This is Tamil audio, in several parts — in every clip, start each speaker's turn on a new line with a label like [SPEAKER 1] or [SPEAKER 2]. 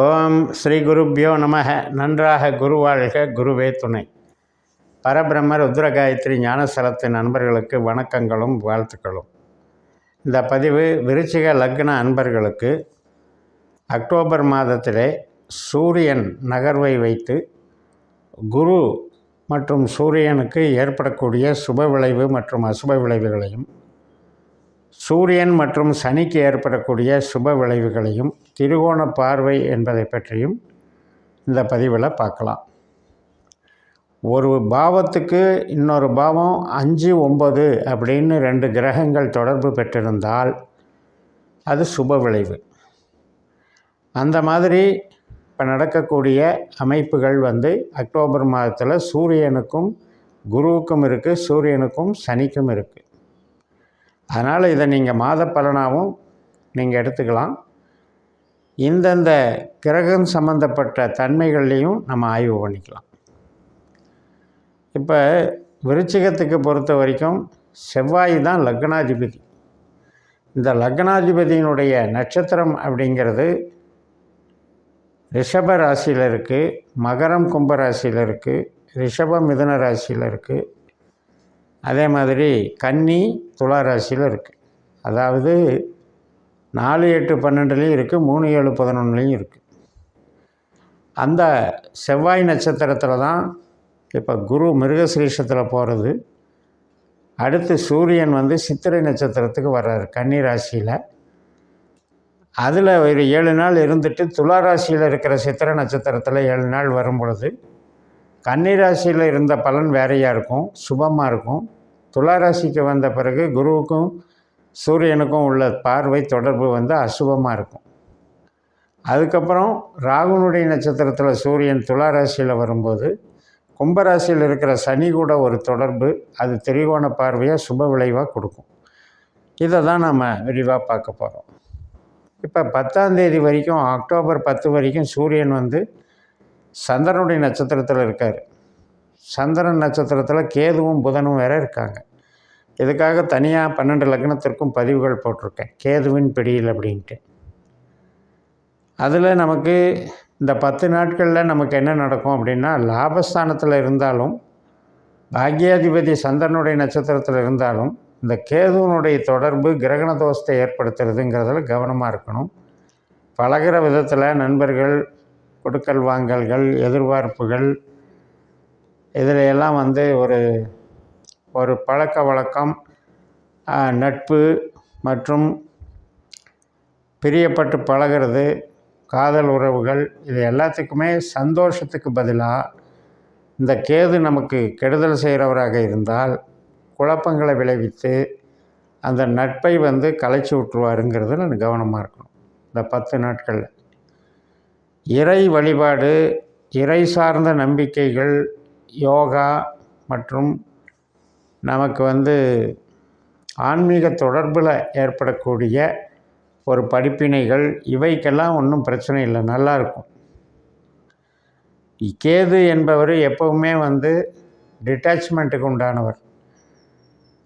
[SPEAKER 1] ஓம் ஸ்ரீ குருப்யோ நமக. நன்றாக குருவாழ்க, குருவே துணை. பரபிரம்ம ருத்ர காயத்ரி ஞானஸ்தலத்து நண்பர்களுக்கு வணக்கங்களும் வாழ்த்துக்களும். இந்த பதிவு விருச்சிக லக்ன அன்பர்களுக்கு அக்டோபர் மாதத்திலே சூரியன் நகர்வை வைத்து குரு மற்றும் சூரியனுக்கு ஏற்படக்கூடிய சுப விளைவு மற்றும் அசுப விளைவுகளையும், சூரியன் மற்றும் சனிக்கு ஏற்படக்கூடிய சுப விளைவுகளையும், திரிகோண பார்வை என்பதை பற்றியும் இந்த பதிவில் பார்க்கலாம். ஒரு பாவத்துக்கு இன்னொரு பாவம் 5, 9 அப்படின்னு 2 கிரகங்கள் தொடர்பு பெற்றிருந்தால் அது சுப விளைவு. அந்த மாதிரி இப்போ நடக்கக்கூடிய அமைப்புகள் அக்டோபர் மாதத்தில் சூரியனுக்கும் குருவுக்கும் இருக்குது, சூரியனுக்கும் சனிக்கும் இருக்குது. அதனால் இதை நீங்கள் மாத பலனாகவும் நீங்கள் எடுத்துக்கலாம். இந்தந்த கிரகம் சம்பந்தப்பட்ட தன்மைகள்லையும் நம்ம ஆய்வு பண்ணிக்கலாம். இப்போ விருச்சிகத்துக்கு பொறுத்த வரைக்கும் செவ்வாய் தான் லக்னாதிபதி. இந்த லக்னாதிபதியினுடைய நட்சத்திரம் அப்படிங்கிறது ரிஷப ராசியில் இருக்குது, மகரம் கும்ப ராசியில் இருக்குது, ரிஷப மிதுன ராசியில் இருக்குது, அதே மாதிரி கன்னி துலா ராசியில் இருக்குது. அதாவது 4, 8, 12லையும் இருக்குது, 3, 7, 11லையும் இருக்குது. அந்த செவ்வாய் நட்சத்திரத்தில் தான் இப்போ குரு மிருகசிரீஷத்தில் போகிறது. அடுத்து சூரியன் சித்திரை நட்சத்திரத்துக்கு வர்றாரு கன்னி ராசியில். அதில் ஒரு 7 நாள் இருந்துட்டு துலா ராசியில் இருக்கிற சித்திரை நட்சத்திரத்தில் 7 நாள் வரும் பொழுது கன்னி ராசியில் இருந்த பலன் வேறையாக இருக்கும், சுபமாக இருக்கும். துலா ராசிக்கு வந்த பிறகு குருவுக்கும் சூரியனுக்கும் உள்ள பார்வை தொடர்பு அசுபமாக இருக்கும். அதுக்கப்புறம் ராகுனுடைய நட்சத்திரத்தில் சூரியன் துலா ராசியில் வரும்போது கும்பராசியில் இருக்கிற சனி கூட ஒரு தொடர்பு, அது திரிகோண பார்வையாக சுப விளைவாக கொடுக்கும். இதை தான் நம்ம விரிவாக பார்க்க போகிறோம். இப்போ 10ஆம் தேதி வரைக்கும், அக்டோபர் 10 வரைக்கும் சூரியன் சந்திரனுடைய நட்சத்திரத்தில் இருக்கார். சந்திரன் நட்சத்திரத்தில் கேதுவும் புதனும் வேறு இருக்காங்க. இதுக்காக தனியாக 12 லக்னத்திற்கும் பதிவுகள் போட்டிருக்கேன், கேதுவின் பிடியில் அப்படின்ட்டு. அதில் நமக்கு இந்த 10 நாட்களில் நமக்கு என்ன நடக்கும் அப்படின்னா, லாபஸ்தானத்தில் இருந்தாலும் பாக்யாதிபதி சந்திரனுடைய நட்சத்திரத்தில் இருந்தாலும் இந்த கேதுவனுடைய தொடர்பு கிரகண தோஷத்தை ஏற்படுத்துறதுங்கிறதுல கவனமாக இருக்கணும். பழகிற விதத்தில் நண்பர்கள், கொடுக்கல் வாங்கல்கள், எதிர்பார்ப்புகள், இதில் எல்லாம் ஒரு பழக்க வழக்கம், நட்பு மற்றும் பிரியப்பட்டு பழகிறது, காதல் உறவுகள், இது எல்லாத்துக்குமே சந்தோஷத்துக்கு பதிலாக இந்த கேது நமக்கு கெடுதல் செய்கிறவராக இருந்தால் குழப்பங்களை விளைவித்து அந்த நட்பை கலைச்சி விட்டுருவாருங்கிறதுல கவனமாக இருக்கணும். இந்த 10 நாட்களில் இறை வழிபாடு, இறை சார்ந்த நம்பிக்கைகள், யோகா மற்றும் நமக்கு ஆன்மீக தொடர்பில் ஏற்படக்கூடிய ஒரு படிப்பினைகள், இவைக்கெல்லாம் ஒன்றும் பிரச்சனை இல்லை, நல்லாயிருக்கும். கேது என்பவர் எப்போவுமே டிட்டாச்மெண்ட்டுக்கு உண்டானவர்,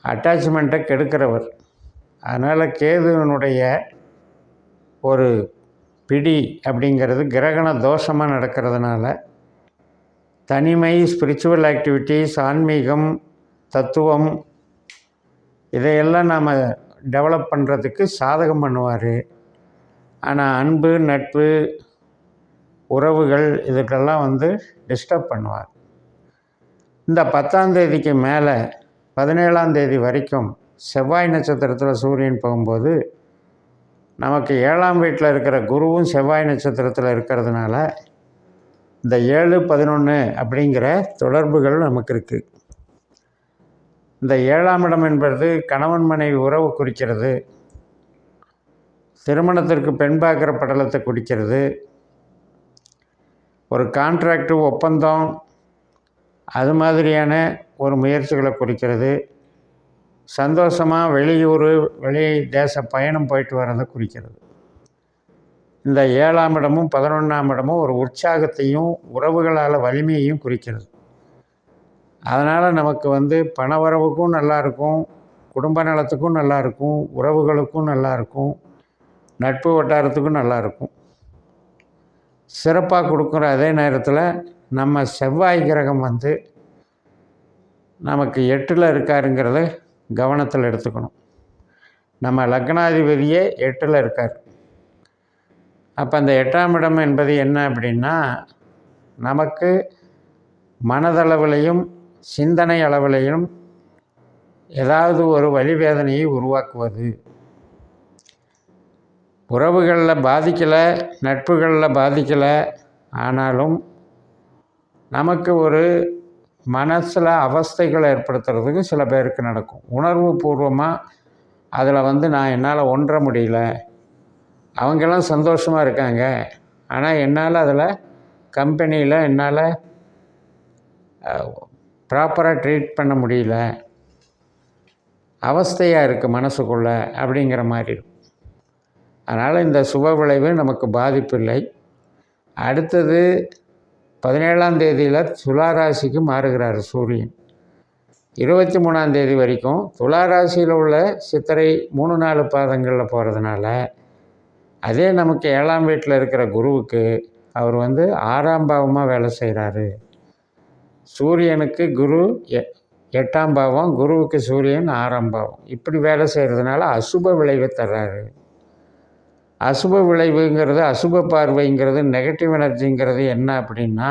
[SPEAKER 1] அட்டாச்மெண்ட்டை கெடுக்கிறவர். அதனால் கேதுவனுடைய ஒரு பிடி அப்படிங்கிறது கிரகண தோஷமாக நடக்கிறதுனால தனிமை, ஸ்பிரிச்சுவல் ஆக்டிவிட்டீஸ், ஆன்மீகம், தத்துவம், இதையெல்லாம் நாம் டெவலப் பண்ணுறதுக்கு சாதகம் பண்ணுவார். ஆனால் அன்பு, நட்பு, உறவுகள் இதுக்கெல்லாம் டிஸ்டர்ப் பண்ணுவார். இந்த 10ஆம் தேதிக்கு மேலே 17ஆம் தேதி வரைக்கும் செவ்வாய் நட்சத்திரத்தில் சூரியன் போகும்போது நமக்கு 7ஆம் வீட்டில் இருக்கிற குருவும் செவ்வாய் நட்சத்திரத்தில் இருக்கிறதுனால இந்த 7, 11 அப்படிங்கிற தொடர்புகள் நமக்கு இருக்குது. இந்த 7ஆம் இடம் என்பது கணவன் மனைவி உறவு குறிக்கிறது, திருமணத்திற்கு பெண் பார்க்குற படலத்தை குறிக்கிறது, ஒரு கான்ட்ராக்டு, ஒப்பந்தம், அது மாதிரியான ஒரு முயற்சிகளை குறிக்கிறது, சந்தோஷமாக வெளியூர், வெளி தேச பயணம் போயிட்டு வர்றதை குறிக்கிறது. இந்த 7ஆம் இடமும் 11ஆம் இடமும் ஒரு உற்சாகத்தையும் உறவுகளால் வலிமையையும் குறிக்கிறது. அதனால் நமக்கு பணவரவுக்கும் நல்லாயிருக்கும், குடும்ப நலத்துக்கும் நல்லாயிருக்கும், உறவுகளுக்கும் நல்லாயிருக்கும், நட்பு வட்டாரத்துக்கும் நல்லாயிருக்கும். சிறப்பாக கொடுக்குற அதே நேரத்தில் நம்ம செவ்வாய் கிரகம் வந்து நமக்கு 8ல் இருக்காருங்கிறத கவனத்தில் எடுத்துக்கணும். நம்ம லக்னாதிபதியே 8ல் இருக்கார். அப்போ அந்த 8ஆம் இடம் என்பது என்ன அப்படின்னா, நமக்கு மனதளவிலையும் சிந்தனை அளவிலையும் ஏதாவது ஒரு வலிவேதனையை உருவாக்குவது. உறவுகளில் பாதிக்கலை, நட்புகளில் பாதிக்கலை, ஆனாலும் நமக்கு ஒரு மனசில் அவஸ்தைகளை ஏற்படுத்துறதுக்கு சில பேருக்கு நடக்கும். உணர்வு பூர்வமாக அதில் வந்து நான் என்னால் ஒன்ற முடியல, அவங்கெல்லாம் சந்தோஷமாக இருக்காங்க, ஆனால் என்னால் அதில் கம்பெனியில் என்னால் ப்ராப்பராக ட்ரீட் பண்ண முடியல, அவஸ்தையாக இருக்குது மனசுக்குள்ளே அப்படிங்கிற மாதிரி இருக்கும். அதனால் இந்த சுப விளைவு நமக்கு பாதிப்பு இல்லை. அடுத்தது 17ஆம் தேதியில் துளாராசிக்கு மாறுகிறார் சூரியன். 23ஆம் தேதி வரைக்கும் துளாராசியில் உள்ள சித்திரை 3-4 பாதங்களில் போகிறதுனால, அதே நமக்கு 7ஆம் வீட்டில் இருக்கிற குருவுக்கு அவர் வந்து 6ஆம் பாவமாக வேலை செய்கிறாரு. சூரியனுக்கு குரு 8ஆம் பாவம், குருவுக்கு சூரியன் 6ஆம் பாவம். இப்படி வேலை செய்கிறதுனால அசுப விளைவை தர்றாரு. அசுப விளைவுங்கிறது, அசுப பார்வைங்கிறது, நெகட்டிவ் எனர்ஜிங்கிறது என்ன அப்படின்னா,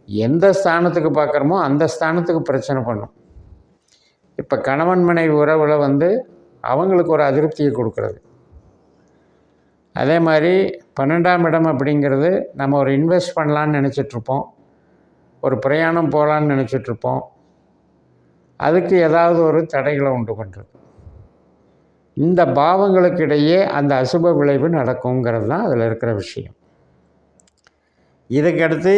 [SPEAKER 1] எந்த ஸ்தானத்துக்கு பார்க்குறோமோ அந்த ஸ்தானத்துக்கு பிரச்சனை பண்ணும். இப்போ கணவன் மனைவி உறவில் வந்து அவங்களுக்கு ஒரு அதிருப்தியை கொடுக்குறது. அதே மாதிரி 12ஆம் இடம் அப்படிங்கிறது, நம்ம ஒரு இன்வெஸ்ட் பண்ணலான்னு நினச்சிட்ருப்போம், ஒரு பிரயாணம் போகலான்னு நினச்சிட்ருப்போம், அதுக்கு ஏதாவது ஒரு தடைகளை உண்டு பண்ணுறது. இந்த பாவங்களுக்கு இடையே அந்த அசுப விளைவு நடக்குங்கிறது தான் அதில் இருக்கிற விஷயம். இதுக்கடுத்து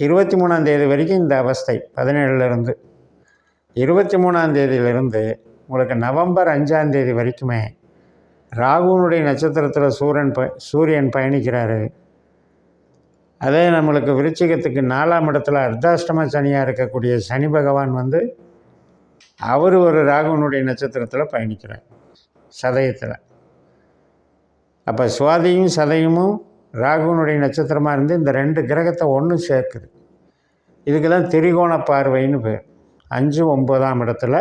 [SPEAKER 1] 23ஆம் தேதி வரைக்கும் இந்த அவஸ்தை, 17லேருந்து 23ஆம் தேதியிலிருந்து உங்களுக்கு நவம்பர் 5ஆம் தேதி வரைக்குமே ராகுனுடைய நட்சத்திரத்தில் சூரியன் பயணிக்கிறாரு. அதே நம்மளுக்கு விருச்சிகத்துக்கு 4ஆம் இடத்துல அர்த்தாஷ்டம சனியாக இருக்கக்கூடிய சனி பகவான் வந்து அவர் ஒரு ராகுனுடைய நட்சத்திரத்தில் பயணிக்கிறார், சதயத்தில். அப்போ சுவாதியும் சதயமும் ராகுனுடைய நட்சத்திரமாக இருந்து இந்த 2 கிரகத்தை ஒன்று சேர்க்குது. இதுக்கு தான் திரிகோண பார்வைன்னு பேர். 5, 9ஆம் இடத்துல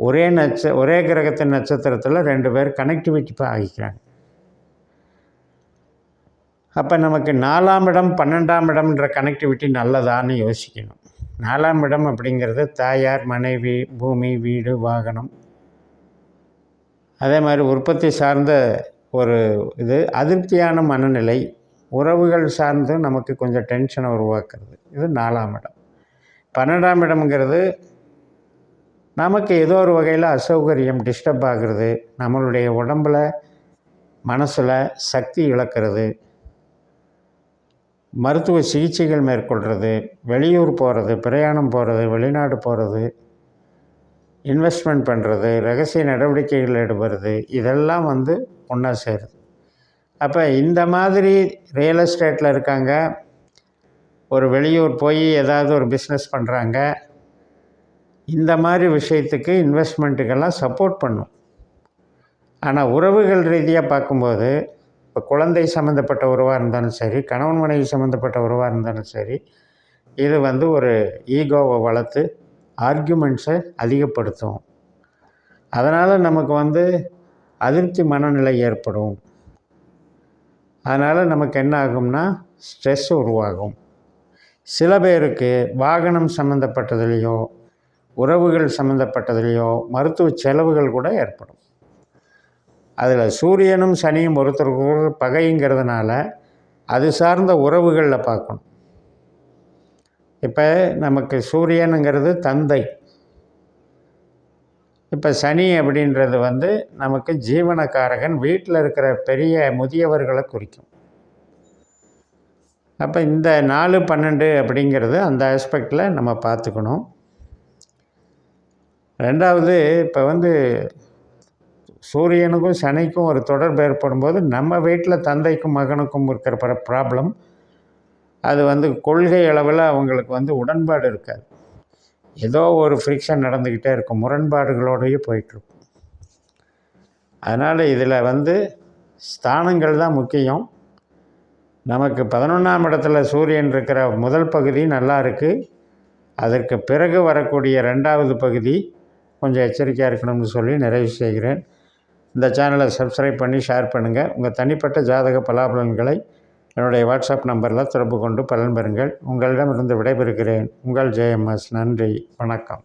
[SPEAKER 1] ஒரே கிரகத்தின் நட்சத்திரத்தில் 2 பேர் கனெக்டிவிட்டி ஆகிக்கிறாங்க. அப்போ நமக்கு 4ஆம் இடம் 12ஆம் இடம்ன்ற கனெக்டிவிட்டி நல்லதான்னு யோசிக்கணும். 4ஆம் இடம் அப்படிங்கிறது தாயார், மனைவி, பூமி, வீடு, வாகனம், அதே மாதிரி உற்பத்தி சார்ந்த ஒரு இது, அதிருப்தியான மனநிலை, உறவுகள் சார்ந்து நமக்கு கொஞ்சம் டென்ஷனை உருவாக்குறது. இது 4ஆம் இடம். 12ஆம் இடம்ங்கிறது நமக்கு ஏதோ ஒரு வகையில் அசௌகரியம், டிஸ்டர்ப் ஆகிறது, நம்மளுடைய உடம்பில் மனசில் சக்தி இழக்கிறது, மருத்துவ சிகிச்சைகள் மேற்கொள்கிறது, வெளியூர் போகிறது, பிரயாணம் போகிறது, வெளிநாடு போகிறது, இன்வெஸ்ட்மெண்ட் பண்ணுறது, ரகசிய நடவடிக்கைகள் ஈடுபடுறது, இதெல்லாம் வந்து ஒன்றா சேருது. அப்போ இந்த மாதிரி ரியல் எஸ்டேட்டில் இருக்காங்க, ஒரு வெளியூர் போய் ஏதாவது ஒரு பிஸ்னஸ் பண்ணுறாங்க, இந்த மாதிரி விஷயத்துக்கு இன்வெஸ்ட்மெண்ட்டுக்கெல்லாம் சப்போர்ட் பண்ணும். ஆனால் உறவுகள் ரீதியாக பார்க்கும்போது, இப்போ குழந்தை சம்மந்தப்பட்ட உறவாக இருந்தாலும் சரி, கணவன் மனைவி சம்மந்தப்பட்ட உறவாக இருந்தாலும் சரி, இது வந்து ஒரு ஈகோவை வளர்த்து ஆர்கியூமெண்ட்ஸை அதிகப்படுத்தும். அதனால் நமக்கு வந்து அதிருப்தி மனநிலை ஏற்படும். அதனால் நமக்கு என்ன ஆகும்னா ஸ்ட்ரெஸ் உருவாகும். சில பேருக்கு வாகனம் சம்மந்தப்பட்டதுலேயோ, உறவுகள் சம்மந்தப்பட்டதுலேயோ மருத்துவ செலவுகள் கூட ஏற்படும். அதில் சூரியனும் சனியும் ஒருத்தருக்கு பகைங்கிறதுனால அது சார்ந்த உறவுகளில் பார்க்கணும். இப்போ நமக்கு சூரியனுங்கிறது தந்தை, இப்போ சனி அப்படின்றது வந்து நமக்கு ஜீவனக்காரகன், வீட்டில் இருக்கிற பெரிய முதியவர்களை குறிக்கும். அப்போ இந்த 4, 12 அப்படிங்கிறது அந்த ஆஸ்பெக்டில் நம்ம பார்த்துக்கணும். ரெண்டாவது, இப்போ வந்து சூரியனுக்கும் சனிக்கும் ஒரு தொடர்பு ஏற்படும் போது நம்ம வீட்டில் தந்தைக்கும் மகனுக்கும் இருக்கிற ப்ராப்ளம், அது வந்து கொள்கை அளவில் அவங்களுக்கு வந்து உடன்பாடு இருக்காது. ஏதோ ஒரு ஃப்ரிக்ஷன் நடந்துக்கிட்டே இருக்கும், முரண்பாடுகளோடையே போயிட்டுருக்கும். அதனால் இதில் வந்து ஸ்தானங்கள் தான் முக்கியம். நமக்கு 11ஆம் இடத்துல சூரியன் இருக்கிற முதல் பகுதி நல்லா இருக்குது. அதற்கு பிறகு வரக்கூடிய 2வது பகுதி கொஞ்சம் எச்சரிக்கையாக இருக்கணும்னு சொல்லி நிறைவு செய்கிறேன். இந்த சேனலை சப்ஸ்கிரைப் பண்ணி ஷேர் பண்ணுங்கள். உங்கள் தனிப்பட்ட ஜாதக பலாபலன்களை என்னுடைய வாட்ஸ்அப் நம்பரில் தொடர்பு கொண்டு பலன் பெறுங்கள். உங்களிடமிருந்து விடைபெறுகிறேன். உங்கள் JMS. நன்றி, வணக்கம்.